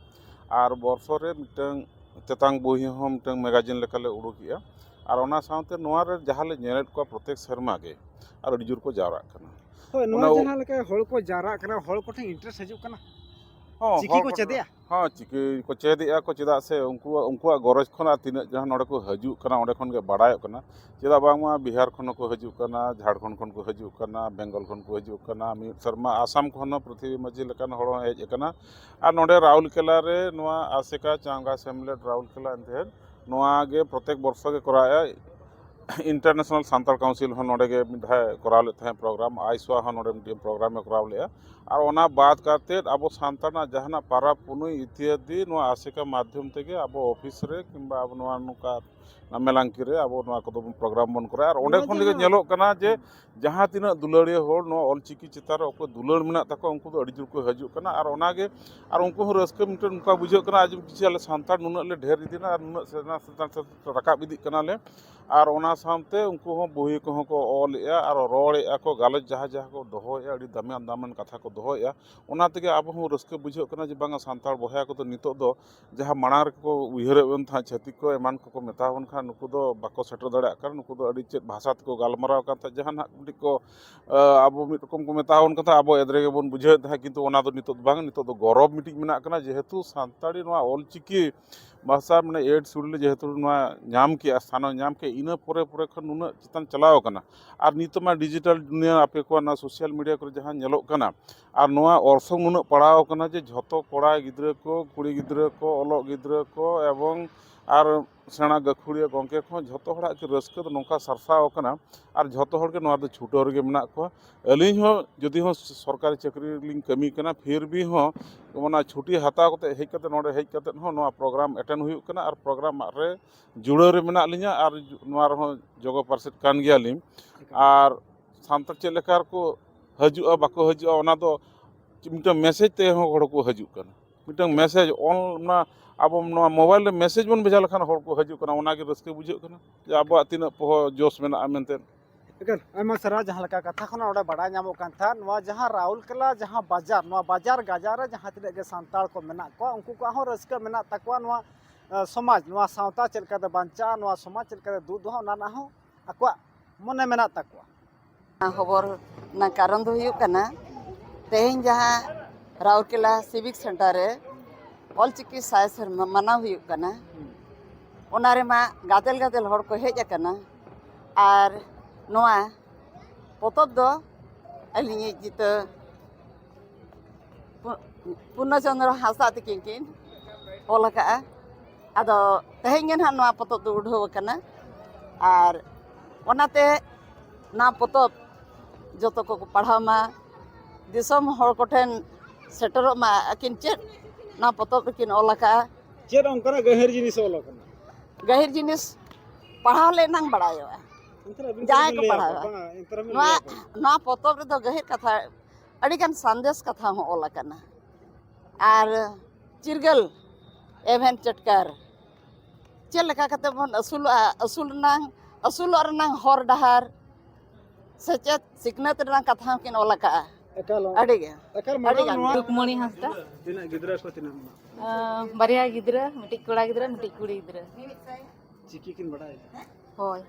और वर्ष रे मिटंग तेतांग बोही हम मिटंग मैगजीन लेकाले उडुकिया और ओना साउते नोआ रे जहाले नेलेट को प्रत्येक शर्मा के और अडी जोर को जावरा कना होय नोआ जहां लेके हळ को जारा कना हळ को ठे इंटरेस्ट हजू कना चिकी को चेदिया हाँ चिकी को चेदिया को चेदा से उनको गरज खना तीन जहां नोडे को हजू कना ओडे खन के बाडाय कना चेदा बांगमा बिहार खन को हजू कना झारखंड खन को हजू कना बेंगल खन को हजू कना मी शर्मा आसाम खन पृथ्वी मजी लेकान हड़ हेज कना और नोडे राउरकेला रे नोआ आसेका चांगा सेमलेट राउरकेला एंते नोआ गे प्रत्येक वर्ष के कराया इंटरनेशनल सान्ताल काउंसिल हो नोडे के मिठाई कराव ले थाहे प्रोग्राम आइसवा हो नोडे मिटे प्रोग्राम में कराव ले और ओना बात करते अब सान्ताना जहाना पारा पुनुई इत्यादि नो आसेका माध्यम तेगे अब ऑफिस रे किंबा अब नोआ नुका नामेलांकी रे अब नोआ को प्रोग्राम बन करा और ओंडे खन के नेलो कना जे जहां तीना दुलाड़िया होड़ नो ऑलचिकी चितार ओको दुलाड़ मेना तको उनको तो अडी जुर को हजू कना और ओनागे और उनको हो रस्के मिटे उनका बुझो कना आज किसी आले सान्ताल नुना ले ढेर इदिना और नुना सेना रकाब इदी कना ले और ओना सामते उनको हो बोही को को ऑलया और रोड़या को गालज जहां जहां को दोहोया अडी दामियान दामन कथा को दोहोया ओना तेगे अब हो रस्के बुझो कना जे बांगा सान्ताल बोहा को तो नितो दो जहां माणार को उयहर एवन था छति को एमान को मेतावन खा नुको दो बाको सेटर दड़ा कर नुको दो अडी चेत भाषा को गालमराव का जहां मिट को अब मिट रकम को मेतावन कथा अब एदरे के बन बुझे था किंतु ओना दो नितो बांग नितो दो गौरव मिटिंग मेना कना जेहेतु सान्ताड़ी नोआ ऑलचिकी भाषा मैंने एड सुडले जेहेतु नाम के स्थान नाम के इन पोरे पोरे खन नुना चितान चलाव कना और नित मा डिजिटल दुनिया आपे को ना सोशल मीडिया को जहां नेलो कना और नोआ ऑर्सोंग नुना पड़ाव कना जे झतो कोड़ा गिद्रा को कुड़ी गिद्रा को ओलो गिद्रा को एवं और सेना गखुड़िया गंके को झतो हड़ा के रस्क तो नोका सरसाव कना और झतो हड़ के नोआ दो छुटो रे मेना को अलिन हो जदि हो सरकारी चाकरी लिंग कमी कना फिर भी हो ओना छुट्टी हताव कते हेज कते नोडे हेज कते हो नोआ प्रोग्राम अटेंड हुई कना और प्रोग्राम रे जुड़ो रे मेना लिया और नोआ रे जगो पारसेट कान गया लिम और सान्ताल चे लेकार को हजुआ बाको हजुआ ओना दो मिटे मैसेज ते हो हड़ को हजु कना मिटे मैसेज ऑन ना अब मोबाइल रे मैसेज बन भेजा लखान हड़ को हजू कना ओना के रस्के बुझे कना जे अब तीना पोह जोश मेना मेनते अगर आयमा सारा जहां लका कथा खना ओडे बड़ा नामो कान था नोआ जहां राउरकेला जहां बाजार नोआ बाजार गाजार रे जहां तिने के सान्ताल को मेना को उनको को हो रस्के मेना तकवा नोआ समाज नोआ सावता चलका दे बांचा नोआ समाज चलका दे दूध हो ना हो अकवा मने मेना तकवा खबर ना कारण दो हुयुक कना तेहें जहां राउरकेला सिविक सेंटर रे ऑलचिकी साय सेरमा माना हुयुक कना ओना रे मा गादेल गादेल हड़ को हेज कना और नोआ पोतब दो अलिनी जित पूर्णचंद्र हांसदा तकिन ओल का आदो तेहें ना नोआ पोतब दो उढो कना और ओनाते ना पोतब जतो को पढ़ाव मा दिसम हड़ कोठेन सेटरो मा अकिन चेत ना पोतब किन ओल का चेद ओंकरा गहिर जिनिस ओल कना गहिर जिनिस पढ़ाव ले नांग बड़ायो जाय को पढ़ावा ना पोतब रे दो गहिर कथा अड़ी गान संदेश कथा हो ओल कना और चिरगल एवेन चटकार चे लेका कते बन असूल और नांग हर डहार सचेत सिकनत रे कथा किन ओल का एकाल ᱟᱹᱰᱤ ᱜᱮ एकाल ᱟᱹᱰᱤ मैडम ᱜᱟᱱ नोआ रुक्मणी हांसदा तिना गिदरा को तिना बारिया गिद्रा मिट्टी कोड़ा गिद्रा मिट्टी कुड़ी गिद्रा चिकी किन बड़ाई होय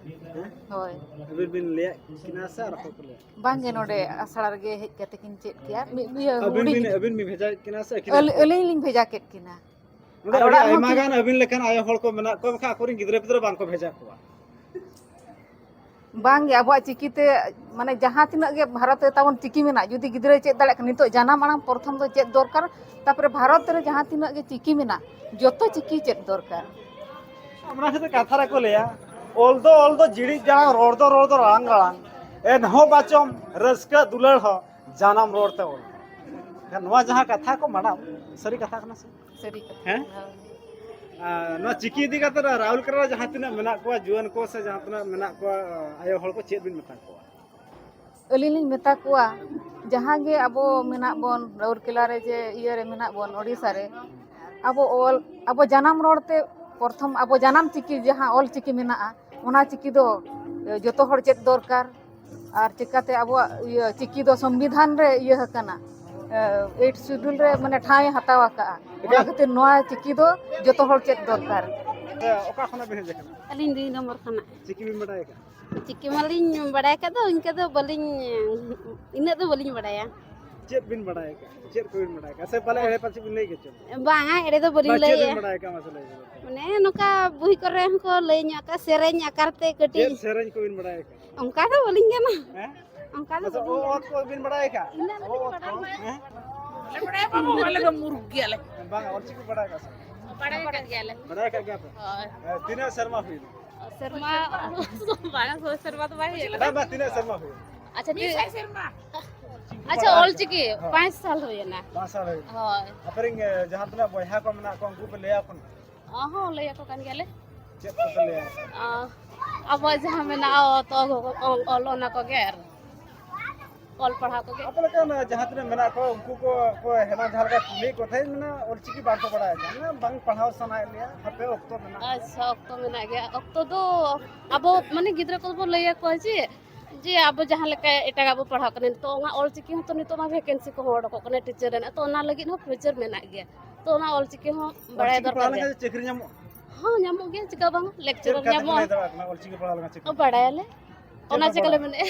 होय अबिन बिन ले किना से आर को ले बांगे नोडे आसड़ा रे हेज कते किन चेत किया अबिन मी भेजा किना से अलिंग लिंग भेजा केत किना नोडे आयमा गान अबिन लेखन आयो हल को मेना को खा कोरिन गिदरा पिदरा बांग को भेजा को बांगे अब चिकीते माने जहाँ तिना गे भारत रे ताबन चिकी मेना जुदी गिद्रा चेत दाड़े नितो जाना मांग प्रथम दो चेत दरकार तापरे भारत रे जहाँ तिना गे चिकी मेना जतो चिकी चेत दरकार हमरा से कथा रे को लेया ओल दो जिड़ी जहाँ रोड दो रांग रांग एन हो बाचम रस्का दुलड़ हो जानम रोड ते ओल नवा जहाँ कथा को माना सरी कथा कना से सरी हैं ना चिकी दी का राहुल करा जहाँ तिना मेना को जुआन को से जहाँ तिना मेना को आयो हल को चेत बिन मता को अलिंग लिंग मेता कुआ जहाँ गे अबो मेना बोन राउरकेला रे जे इया रे मेना बोन ओडिसा रे अबो जानम रोड ते प्रथम अबो जानम चिकी जहाँ ऑल चिकी मेना ओना चिकी दो जतो हर चेत दरकार और चिकाते अबो चिकी दो संविधान रे इया हकना 8 शेड्यूल रे माने ठाय हतावा का ओना खातिर नोआ चिकी दो जतो हर चेत दरकार ओका खना बिन जे अलिंग दुई नंबर खाना चिकी बिन बड़ाई का चिक्की मालिंग बड़ाय का दो इनका दो बलिंग इन्ना दो बलिंग बड़ाया चेत बिन बड़ाई का चेत को बिन बड़ाई का से पहले एड़े पाछी बिन लई के चल बांगा एड़े दो बलिंग चेत लई बिन बड़ाई का मसला माने नोका बुही करे हमको लई nya का सेरेñ आकारते कटी चेत सेरेñ को बिन बड़ाई का उनका दो बलिंग ना हैं उनका दो अच्छा ओ को बिन बड़ाई का हैं बड़े बाबू वाले का मुर्ग गया ले बांग और चिकी बड़ाई का बड़ाय कर गया ले बड़ाई का क्या पे तिना शर्मा हुई शर्मा बांगा को शर्मा तो भाई ना तिना शर्मा हुई अच्छा शर्मा अच्छा ऑल चिकी 5 साल हो ना 5 साल हुई हां अपरिंग जहां तना बयहा को मना को अंकु पे ले आपन हां ले को कान गेले चेत को ले अब जहां में ना तो ऑल ना को गेर ऑल पढ़ा को गे अपन का जहां तना मना को अंकु को हेना झाल का कुली को थे मना और चिकी बात को बड़ाई ना बांग पढ़ाओ सना लिया हपे ओक्तो मना अच्छा ओक्तो में ना गया ओक्तो दो अब माने गिद्रा को लैया को जे अब जहां लेका एटा अब पढ़ा कने तो ऑल चिकी हो तो नितो ना वैकेंसी को होड़ को कने टीचर ने तो ना लगी हो फ्यूचर में ना गया तो ना ऑल चिकी हो बड़ाय दरकार है चक्री न्यामो हां न्यामो गया चिका बांग लेक्चर न्यामो ऑल चिकी पढ़ा लगा चिकी बड़ाय ले ओना चिकले मने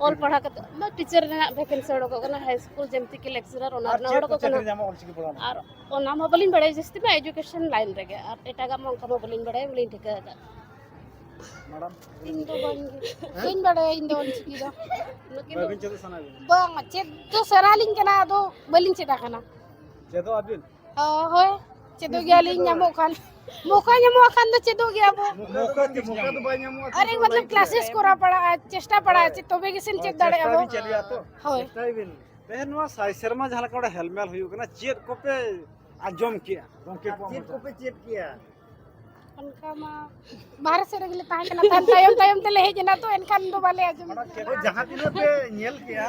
ऑल पढ़ा के ना टीचर ने वैकेंसी होड़ को कने हाई स्कूल जेमती के लेक्चरर ओना ना होड़ को कने न्यामो ऑल चिकी पढ़ा और ओना म बलिन बड़ाय जस्ती में एजुकेशन लाइन रे गया और एटा गा म कम बलिन बड़ाय बलिन ठीक है मैडम इन दो बन बड़ाय इन दो चिकी दो बाबिन चेतो सना bang ced do saraling kana do balin ceda kana चेतो अबिन hoy cedo galing nyamuk kan muka nyamuk kan do cedo gya bo मौका तो बाय न्यामो अरे मतलब क्लासेस कोरा पड़ा चेष्टा पड़ा तबे गिसन चेक दाड़े अब चलिया तो होय ताइबिन बहन वा साई शर्मा जहां का हेलमेल हुई कना चेत को पे आजम किया गोंके को पे चेत किया उनका मा बाहर से रगले ताहे kana tan tayom te lehe jena to enkan do bale ajum जहां दिन पे नेल किया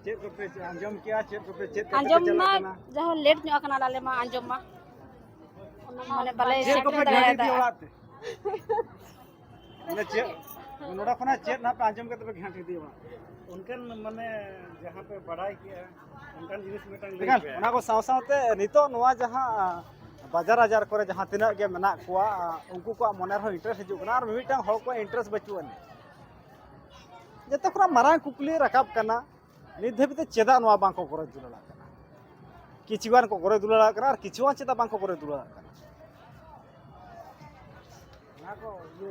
चेत को पे आजम किया चेत को पे चेत anjom ma jahon late nyo kana lale ma anjom ma mane bale चेत को पे set घाटी da दिवाते ने चेत नोडा खना चेत ना पे आजम के तो घाटी दिवा उनकन माने जहां पे पढ़ाई किया उनकन जिनिस मिटन ले ओना को साव सावते नितो नोवा जहां बाजार आजार करे जहां तिना के मेना कोआ उनको को मने रो इंटरेस्ट हिजु कना और मिटांग हर को इंटरेस्ट बचुअन जते खरा मारांग कुकली रकाब कना नित धबिते चेदा नोवा बांको करे दुलला कना किछुआन को करे दुलला कना और किछुआन चेदा बांको करे दुलला कना ना को ये